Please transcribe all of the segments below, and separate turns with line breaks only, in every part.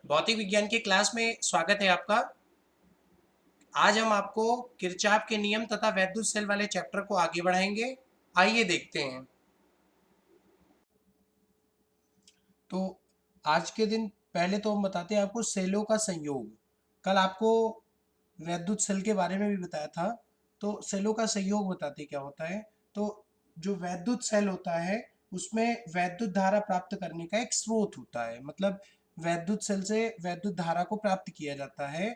भौतिक विज्ञान की क्लास में स्वागत है आपका। आज हम आपको किरचॉफ के नियम तथा वैद्युत सेल वाले चैप्टर को आगे बढ़ाएंगे। आइए देखते हैं। तो आज के दिन पहले तो हम बताते हैं आपको सेलों का संयोग। कल आपको वैद्युत सेल के बारे में भी बताया था। तो सेलों का संयोग बताते क्या होता है। तो जो वैद्युत सेल होता है उसमें वैद्युत धारा प्राप्त करने का एक स्रोत होता है। मतलब वैद्युत सेल से वैद्युत धारा को प्राप्त किया जाता है।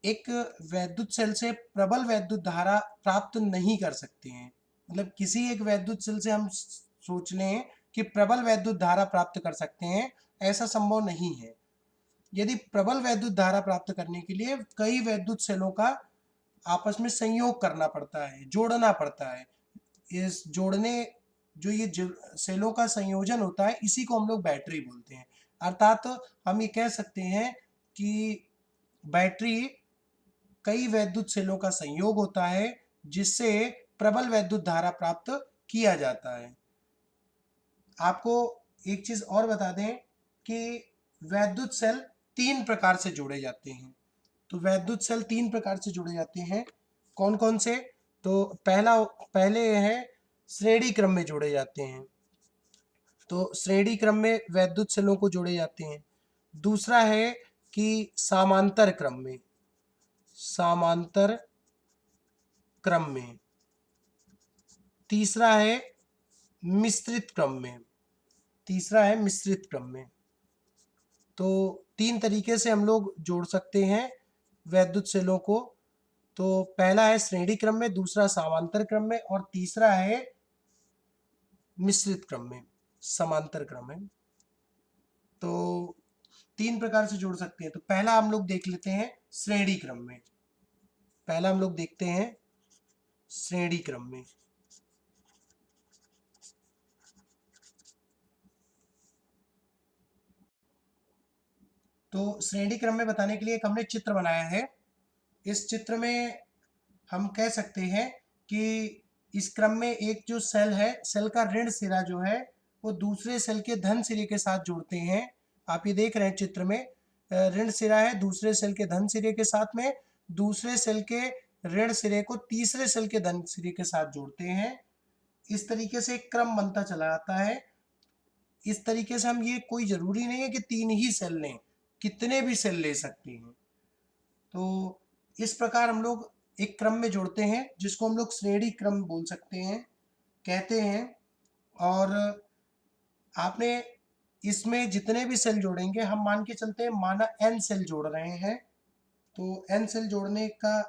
एक वैद्युत सेल से प्रबल वैद्युत धारा प्राप्त नहीं कर सकते हैं। मतलब किसी एक वैद्युत सेल से हम सोच लें कि प्रबल वैद्युत धारा प्राप्त कर सकते हैं, ऐसा संभव नहीं है। यदि प्रबल वैद्युत धारा प्राप्त करने के लिए कई वैद्युत सेलों का आपस में संयोग करना पड़ता है, जोड़ना पड़ता है। इस जोड़ने जो ये सेलों का संयोजन होता है, इसी को हम लोग बैटरी बोलते हैं। अर्थात हम ये कह सकते हैं कि बैटरी कई वैद्युत सेलों का संयोग होता है जिससे प्रबल वैद्युत धारा प्राप्त किया जाता है। आपको एक चीज और बता दें कि वैद्युत सेल तीन प्रकार से जोड़े जाते हैं। तो वैद्युत सेल तीन प्रकार से जोड़े जाते हैं। कौन कौन से? तो पहले है श्रेणी क्रम में जोड़े जाते हैं। तो श्रेणी क्रम में वैद्युत सेलों को जोड़े जाते हैं। दूसरा है कि समांतर क्रम में, समांतर क्रम में। तीसरा है मिश्रित क्रम में, तीसरा है मिश्रित क्रम में। तो तीन तरीके से हम लोग जोड़ सकते हैं वैद्युत सेलों को। तो पहला है श्रेणी क्रम में, दूसरा समांतर क्रम में और तीसरा है मिश्रित क्रम में, समांतर क्रम में। तो तीन प्रकार से जोड़ सकते हैं। तो पहला हम लोग देख लेते हैं श्रेणी क्रम में। पहला हम लोग देखते हैं श्रेणी क्रम में। तो श्रेणी क्रम में बताने के लिए एक हमने चित्र बनाया है। इस चित्र में हम कह सकते हैं कि इस क्रम में एक जो सेल है, सेल का ऋण सिरा जो है वो दूसरे सेल के धन सिरे के साथ जोड़ते हैं। आप ये देख रहे हैं चित्र में, ऋण सिरा है दूसरे सेल के धन सिरे के साथ में, दूसरे सेल के ऋण सिरे को तीसरे सेल के धन सिरे के साथ जोड़ते हैं। इस तरीके से एक क्रम बनता चला आता है। इस तरीके से हम ये कोई जरूरी नहीं है कि तीन ही सेल लें, कितने भी सेल ले सकते हैं। तो इस प्रकार हम लोग एक क्रम में जोड़ते हैं जिसको हम लोग श्रेणी क्रम बोल सकते हैं, कहते हैं। और आपने इसमें जितने भी सेल जोड़ेंगे, हम मान के चलते हैं माना n सेल जोड़ रहे हैं। तो n सेल जोड़ने का,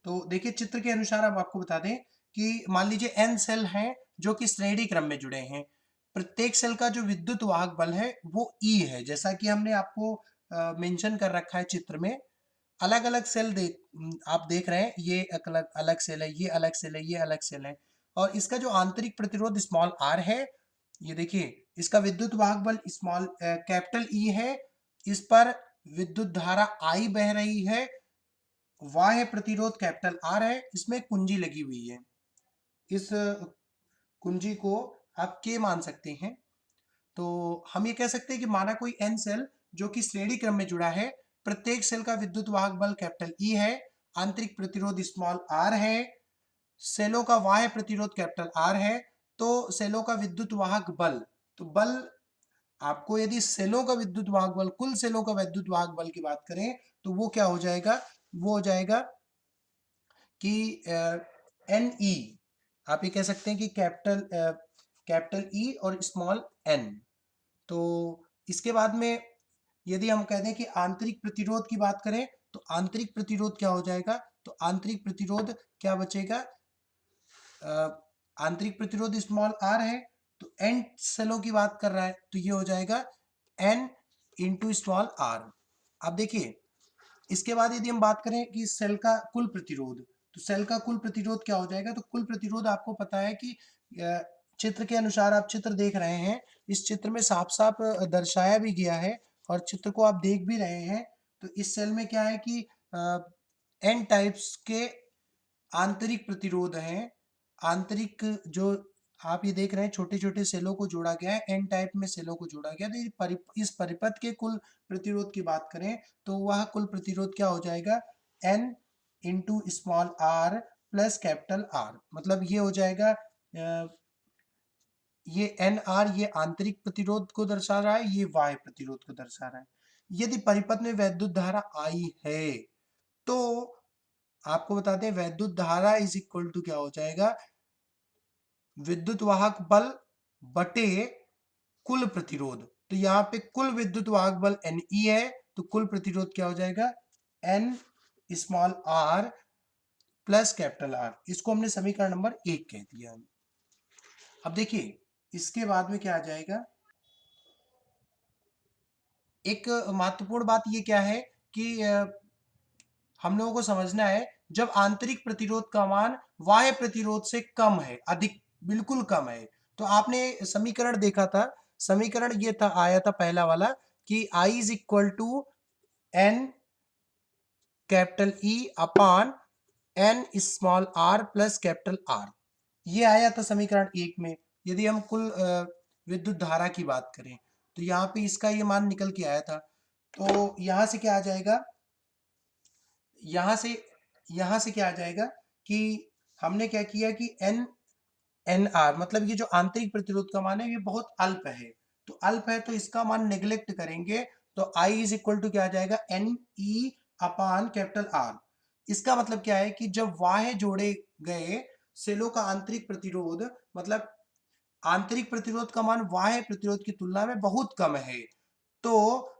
तो देखिए चित्र के अनुसार हम आपको बता दें कि मान लीजिए n सेल हैं जो कि श्रेणी क्रम में जुड़े हैं। प्रत्येक सेल का जो विद्युत वाहक बल है वो E है, जैसा कि हमने आपको मेंशन कर रखा है चित्र में। अलग अलग सेल आप देख रहे हैं, ये अलग अलग सेल है, ये अलग सेल है, ये अलग सेल है। और इसका जो आंतरिक प्रतिरोध स्मॉल r है, ये देखिए इसका विद्युत वाहक बल स्मॉल कैपिटल E है। इस पर विद्युत धारा I बह रही है। बाह्य प्रतिरोध कैपिटल R है, इसमें कुंजी लगी हुई है। इस कुंजी को आप K मान सकते हैं। तो हम ये कह सकते हैं कि माना कोई n सेल जो कि श्रेणी क्रम में जुड़ा है, प्रत्येक सेल का विद्युत वाहक बल कैपिटल E है, आंतरिक प्रतिरोध स्मॉल r है, सेलों का बाह्य प्रतिरोध कैपिटल R है। तो सेलों का विद्युत वाहक बल, तो बल आपको यदि सेलों का विद्युत वाहक बल, कुल सेलों का विद्युत वाहक बल की बात करें तो वो क्या हो जाएगा? वो हो जाएगा कि एन ई, आप ये कह सकते हैं कि कैपिटल ई और स्मॉल एन। तो इसके बाद में यदि हम कह दें कि आंतरिक प्रतिरोध की बात करें तो आंतरिक प्रतिरोध क्या हो जाएगा? तो आंतरिक प्रतिरोध क्या बचेगा? आंतरिक प्रतिरोध स्मॉल आर है, तो एन सेलों की बात कर रहा है तो ये हो जाएगा एन इंटू स्मॉल आर। अब देखिए इसके बाद यदि हम बात करें कि सेल का कुल प्रतिरोध, तो सेल का कुल प्रतिरोध क्या हो जाएगा? तो कुल प्रतिरोध आपको पता है कि चित्र के अनुसार, आप चित्र देख रहे हैं, इस चित्र में साफ साफ दर्शाया भी गया है और चित्र को आप देख भी रहे हैं। तो इस सेल में क्या है कि एन टाइप्स के आंतरिक प्रतिरोध हैं। आंतरिक जो आप ये देख रहे हैं छोटे छोटे सेलों को जोड़ा गया है, एन टाइप में सेलों को जोड़ा गया। तो इस परिपथ के कुल प्रतिरोध की बात करें तो वह कुल प्रतिरोध क्या हो जाएगा, N into small R plus capital R. मतलब ये हो जाएगा ये एन आर, ये आंतरिक प्रतिरोध को दर्शा रहा है, ये बाह्य प्रतिरोध को दर्शा रहा है। यदि परिपथ में वैद्युत धारा आई है तो आपको बताते हैं वैद्युत धारा इज इक्वल टू क्या हो जाएगा, विद्युत वाहक बल बटे कुल प्रतिरोध। तो यहाँ पे कुल विद्युत वाहक बल एन ई है, तो कुल प्रतिरोध क्या हो जाएगा, N small R plus capital R. इसको हमने समीकरण नंबर 1 कह दिया। अब देखिए इसके बाद में क्या आ जाएगा, एक महत्वपूर्ण बात ये क्या है कि हम लोगों को समझना है जब आंतरिक प्रतिरोध का मान बाह्य प्रतिरोध से कम है, अधिक बिल्कुल कम है, तो आपने समीकरण देखा था, समीकरण ये था, आया था पहला वाला कि I is equal to N capital E upon N small R plus capital R. ये आया था समीकरण 1 में। यदि हम कुल विद्युत धारा की बात करें तो यहाँ पे इसका ये मान निकल के आया था। तो यहाँ से क्या आ जाएगा, यहाँ से क्या आ जाएगा कि हमने क्या किया कि एन एन आर, मतलब ये जो आंतरिक प्रतिरोध का मान है ये बहुत अल्प है, तो अल्प है तो इसका मान नेग्लेक्ट करेंगे, तो आई इज इक्वल टू क्या आ जाएगा, एन ई अपान कैपिटल आर। इसका मतलब क्या है कि जब वाह्य जोड़े गए सेलों का आंतरिक प्रतिरोध, मतलब आंतरिक प्रतिरोध का मान बाह्य प्रतिरोध की तुलना में बहुत कम है, तो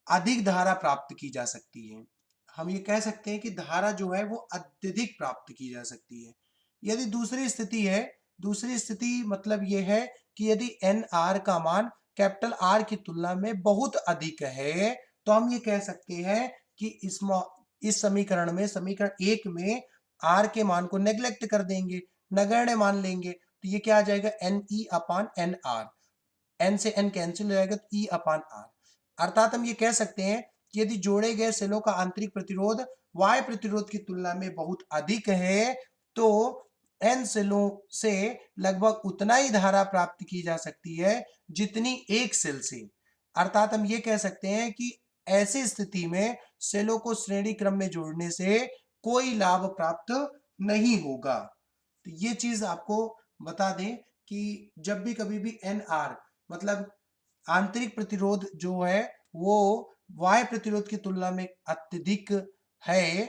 अधिक धारा प्राप्त की जा सकती है। हम ये कह सकते हैं कि धारा जो है वो अत्यधिक प्राप्त की जा सकती है। यदि दूसरी स्थिति है, दूसरी स्थिति मतलब ये है कि यदि एन आर का मान कैपिटल आर की तुलना में बहुत अधिक है, तो हम ये कह सकते हैं कि इस समीकरण में, समीकरण 1 में आर के मान को नेग्लेक्ट कर देंगे, नगण्य मान लेंगे, तो ये क्या आ जाएगा, N E upon N are. N से एन कैंसिल हो जाएगा तो ई अपान आर। अर्थात हम ये कह सकते हैं कि यदि जोड़े गए सेलों का आंतरिक प्रतिरोध वाय प्रतिरोध की तुलना में बहुत अधिक है तो एन सेलों से लगभग उतना ही धारा प्राप्त की जा सकती है जितनी एक सेल से। अर्थात हम ये कह सकते हैं कि ऐसी स्थिति में सेलों को श्रेणी क्रम में जोड़ने से कोई लाभ प्राप्त नहीं होगा। तो ये चीज आपको बता दें कि जब भी कभी भी एन आर, मतलब आंतरिक प्रतिरोध जो है वो बाह्य प्रतिरोध की तुलना में अत्यधिक है,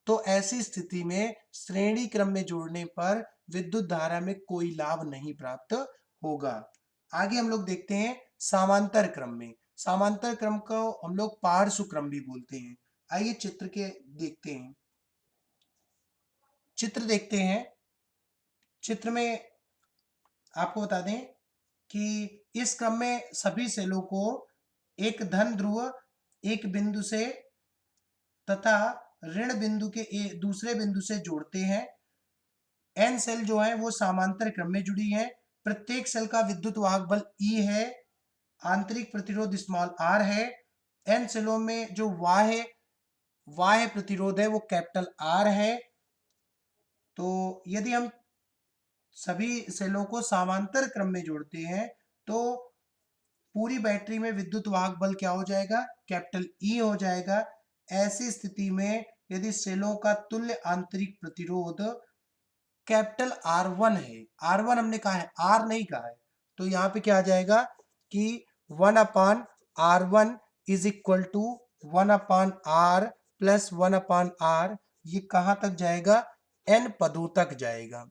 तो ऐसी स्थिति में श्रेणी क्रम में जोड़ने पर विद्युत धारा में कोई लाभ नहीं प्राप्त होगा। आगे हम लोग देखते हैं समांतर क्रम में। समांतर क्रम को हम लोग पार्श्व क्रम भी बोलते हैं। आइए चित्र के देखते हैं, चित्र देखते हैं। चित्र में आपको बता दें कि इस क्रम में सभी सेलों को एक धन ध्रुव एक बिंदु से तथा ऋण बिंदु के दूसरे बिंदु से जोड़ते हैं। एन सेल जो है वो समांतर क्रम में जुड़ी है। प्रत्येक सेल का विद्युत वाहक बल ई है, आंतरिक प्रतिरोध स्मॉल आर है। एन सेलों में जो बाह्य प्रतिरोध है वो कैपिटल आर है। तो यदि हम सभी सेलों को समांतर क्रम में जोड़ते हैं तो पूरी बैटरी में विद्युत वाहक बल क्या हो जाएगा, कैपिटल ई हो जाएगा। ऐसी स्थिति में यदि सेलों का तुल्य आंतरिक प्रतिरोध कैपिटल R1 है, R1 हमने कहा है, R नहीं कहा है, तो यहाँ पे क्या आ जाएगा कि 1 upon R1 is equal to 1 upon R plus 1 upon R। ये कहाँ तक जाएगा, n पदों तक जाएगा।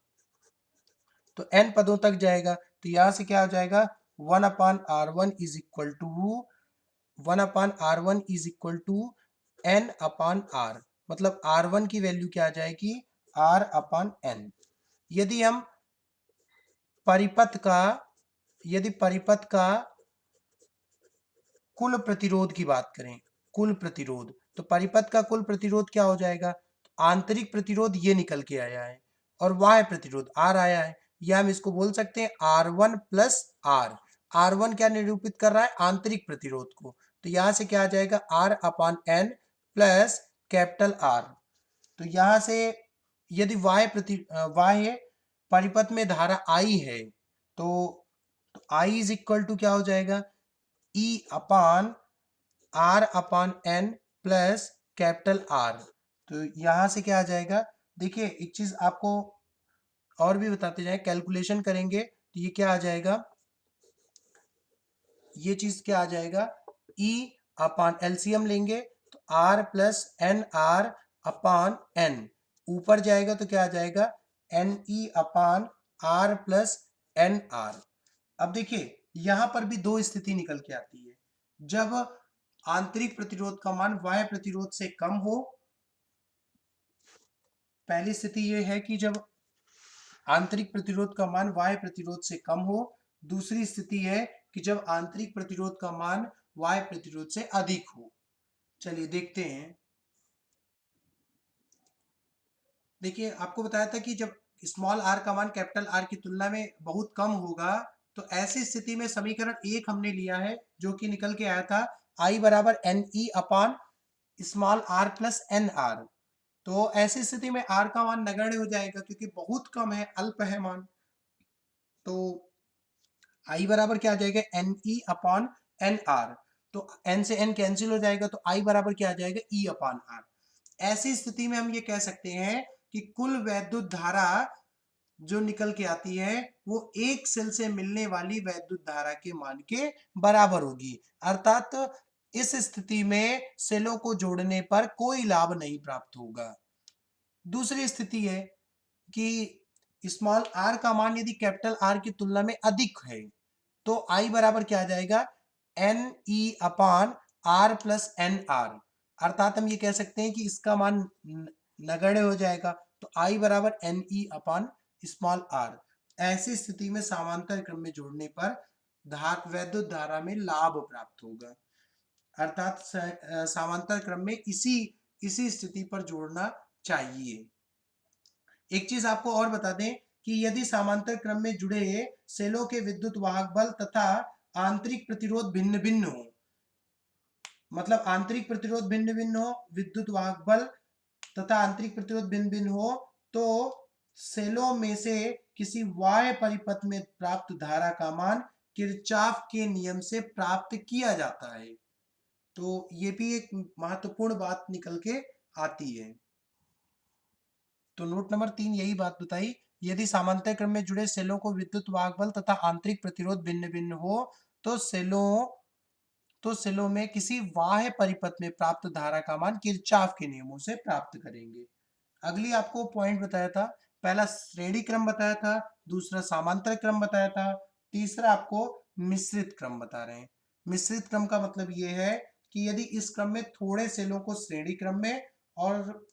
तो n पदों तक जाएगा तो यहां से क्या हो जाएगा, 1 upon R1 is equal to 1 upon R1 is equal to n upon R। मतलब R1 की वैल्यू क्या आ जाएगी, R अपान n। यदि हम परिपथ का यदि परिपथ का कुल प्रतिरोध की बात करें, कुल प्रतिरोध, तो परिपथ का कुल प्रतिरोध क्या हो जाएगा, आंतरिक प्रतिरोध ये निकल के आया है और बाह्य प्रतिरोध R आया है, या हम इसको बोल सकते हैं R1 प्लस R। R1 क्या निरूपित कर रहा है, आंतरिक प्रतिरोध को, तो यहां से क्या आ जाएगा, R अपान N प्लस कैपिटल R। तो यहां से यदि बाह्य परिपथ में धारा I है, तो I इज इक्वल टू क्या हो जाएगा, E अपान R अपान N प्लस कैपिटल R। तो यहां से क्या आ जाएगा, देखिए एक चीज आपको और भी बताते जाए, कैलकुलेशन करेंगे तो ये क्या आ जाएगा, ये चीज क्या आ जाएगा, E अपान एलसीएम लेंगे तो R plus N R upon N, ऊपर जाएगा तो क्या आ जाएगा, N E upon R plus N R. अब देखिए यहां पर भी दो स्थिति निकल के आती है, जब आंतरिक प्रतिरोध का मान बाह्य प्रतिरोध से कम हो। पहली स्थिति यह है कि जब आंतरिक प्रतिरोध का मान बाह्य प्रतिरोध से कम हो। दूसरी स्थिति है कि जब आंतरिक प्रतिरोध का मान बाह्य प्रतिरोध से अधिक हो। चलिए देखते हैं। देखिए आपको बताया था कि जब स्मॉल आर का मान कैपिटल आर की तुलना में बहुत कम होगा, तो ऐसी स्थिति में समीकरण एक हमने लिया है जो कि निकल के आया था आई बराबर N E upon small R plus N R. तो ऐसी स्थिति में आर का मान नगण्य हो जाएगा क्योंकि बहुत कम है, अल्प है मान। तो आई बराबर क्या आ जाएगा, N E upon N R. तो एन से एन कैंसिल हो जाएगा तो आई बराबर क्या आ जाएगा, ई अपॉन आर। ऐसी स्थिति में हम ये कह सकते हैं कि कुल वैद्युत धारा जो निकल के आती है वो एक सेल से मिलने वाली वैद्युत धारा के मान के बराबर होगी। अर्थात इस स्थिति में सेलों को जोड़ने पर कोई लाभ नहीं प्राप्त होगा। दूसरी स्थिति है कि स्मॉल आर का मान यदि कैपिटल आर की तुलना में अधिक है, तो आई बराबर क्या आ जाएगा, N E upon R plus N R. अर्थात हम ये कह सकते हैं कि इसका मान नगण्य हो जाएगा। तो आई बराबर N E upon small R. ऐसी स्थिति में समांतर क्रम में जोड़ने पर वैद्युत धारा में लाभ प्राप्त होगा। अर्थात समांतर क्रम में इसी इसी स्थिति पर जोड़ना चाहिए। एक चीज आपको और बता दें कि यदि समांतर क्रम में जुड़े सेलों के विद्युत वाहक बल तथा आंतरिक प्रतिरोध भिन्न भिन्न हो, मतलब आंतरिक प्रतिरोध भिन्न भिन्न हो, विद्युत वाहक बल तथा आंतरिक प्रतिरोध भिन्न भिन्न हो, तो सेलों में से किसी बाह्य परिपथ में प्राप्त धारा का मान किरचॉफ के नियम से प्राप्त किया जाता है। तो ये भी एक महत्वपूर्ण बात निकल के आती है। तो नोट नंबर 3 यही बात बताई, यदि समांतर क्रम में जुड़े सेलों को विद्युत वाहक बल तथा आंतरिक प्रतिरोध भिन्न भिन्न हो, तो सेलों में किसी बाह्य परिपथ में प्राप्त धारा का मान किरचॉफ के नियमों से प्राप्त करेंगे। अगली आपको पॉइंट बताया था, पहला श्रेणी क्रम बताया था, दूसरा समांतर क्रम बताया था, तीसरा आपको मिश्रित क्रम बता रहे हैं। मिश्रित क्रम का मतलब ये है कि यदि इस क्रम में थोड़े सेलों को श्रेणी क्रम में और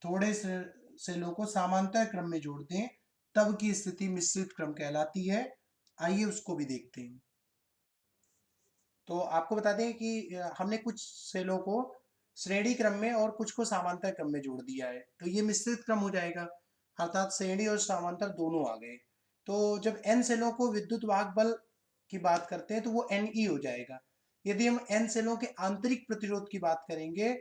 थोड़े सेलों को समांतर क्रम में जोड़ते हैं, तब की स्थिति मिश्रित क्रम कहलाती है। आइए उसको भी देखते हैं। तो आपको बता दें कि हमने कुछ सेलों को श्रेणी क्रम में और कुछ को समांतर क्रम में जोड़ दिया है, तो ये मिश्रित क्रम हो जाएगा। अर्थात श्रेणी और समांतर दोनों आ गए। तो जब एन सेलों को विद्युत वाहक बल की बात करते हैं तो वो एन ई हो जाएगा। यदि हम एन सेलों के आंतरिक प्रतिरोध की बात करेंगे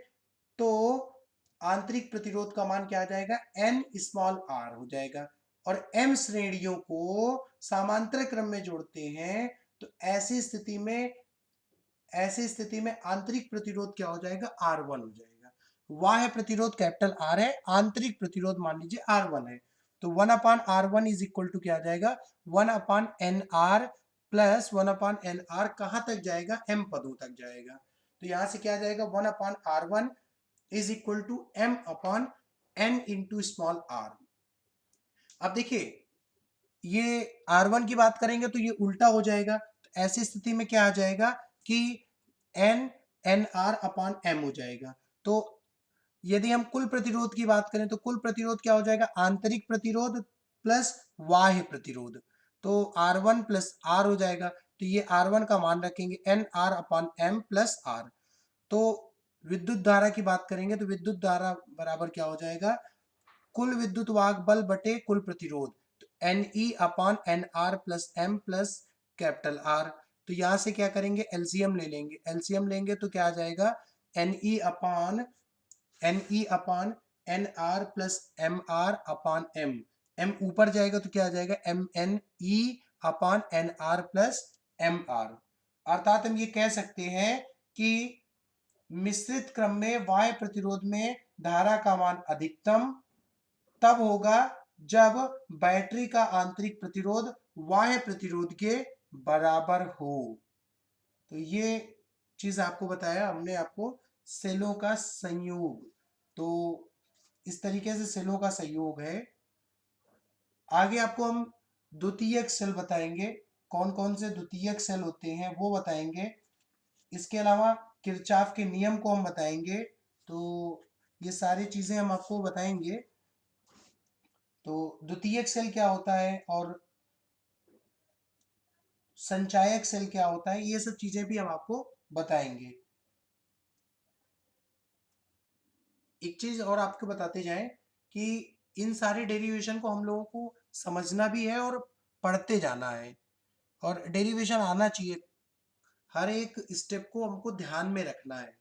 तो आंतरिक प्रतिरोध का मान क्या आ जाएगा, एन स्मॉल आर हो जाएगा। और एम श्रेणियों को समांतर क्रम में जोड़ते हैं तो ऐसी स्थिति में आंतरिक प्रतिरोध क्या हो जाएगा, R1 हो जाएगा। बाह्य प्रतिरोध कैपिटल R है, आंतरिक प्रतिरोध मान लीजिए R1 है। तो 1 upon R1 is equal to क्या आ जाएगा, 1 अपान N R plus 1 upon N are. कहां तक जाएगा, m पदों तक जाएगा। तो यहां से क्या आ जाएगा, 1 upon R1 is equal to m upon n into small r। अब देखिए ये R1 की बात करेंगे तो ये उल्टा हो जाएगा। तो ऐसी स्थिति में क्या आ जाएगा कि N N R upon M हो जाएगा। तो यदि हम कुल प्रतिरोध की बात करें तो कुल प्रतिरोध क्या हो जाएगा, आंतरिक प्रतिरोध प्लस बाह्य प्रतिरोध। तो R1 प्लस आर हो जाएगा। तो ये R1 का मान रखेंगे N R upon M plus R. तो विद्युत धारा की बात करेंगे तो विद्युत धारा बराबर क्या हो जाएगा, कुल विद्युत वाहक बल बटे कुल प्रतिरोध। तो N E upon N R plus M plus capital R. तो यहां से क्या करेंगे, एलसीएम ले लेंगे। एलसीएम लेंगे तो क्या आ जाएगा, N E upon N R plus M R upon M. m ऊपर जाएगा तो क्या आ जाएगा, M N E upon N R plus M R. अर्थात हम ये कह सकते हैं कि मिश्रित क्रम में बाह्य प्रतिरोध में धारा का मान अधिकतम तब होगा जब बैटरी का आंतरिक प्रतिरोध बाह्य प्रतिरोध के बराबर हो। तो ये चीज आपको बताया हमने, आपको सेलों का संयोग। तो इस तरीके से सेलों का संयोग है। आगे आपको हम द्वितीयक सेल बताएंगे, कौन कौन से द्वितीयक सेल होते हैं वो बताएंगे। इसके अलावा किरचॉफ के नियम को हम बताएंगे। तो ये सारी चीजें हम आपको बताएंगे। तो द्वितीयक सेल क्या होता है और संचायक सेल क्या होता है, ये सब चीजें भी हम आपको बताएंगे। एक चीज और आपको बताते जाएं कि इन सारे डेरिवेशन को हम लोगों को समझना भी है और पढ़ते जाना है, और डेरिवेशन आना चाहिए। हर एक स्टेप को हमको ध्यान में रखना है।